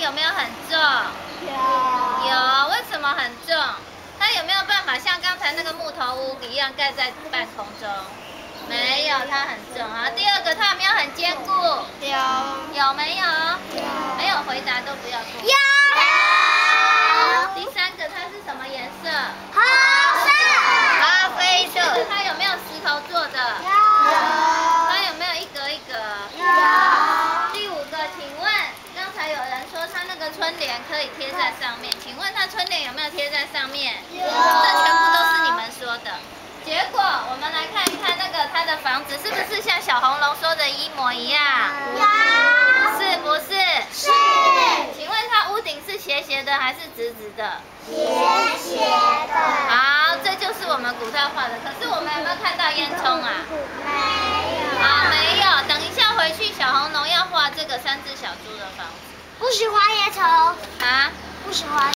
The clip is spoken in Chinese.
有没有很重？有。为什么很重？它有没有办法像刚才那个木头屋一样盖在半空中？没有，它很重啊。第二个，它有没有很坚固？有没有？没有回答都不要说。第三个，它是什么颜色？咖啡色。它有没有石头做的？它有没有一格一格？第五个，请问刚才有人说它那个春联可以贴在上面，请问它春联有没有贴在上面？这全部都是你们说的。结果我们来看一看那个它的房子是不是像小红龙说的一模一样？是不是？是。请问它屋顶是斜斜的还是直直的？斜的。好，这就是我们古代画的。可是我们有没有看到烟囱啊？没有。好，没有。等一下回去，小红龙要画这个3只小猪的房子。不喜欢烟囱。啊？不喜欢。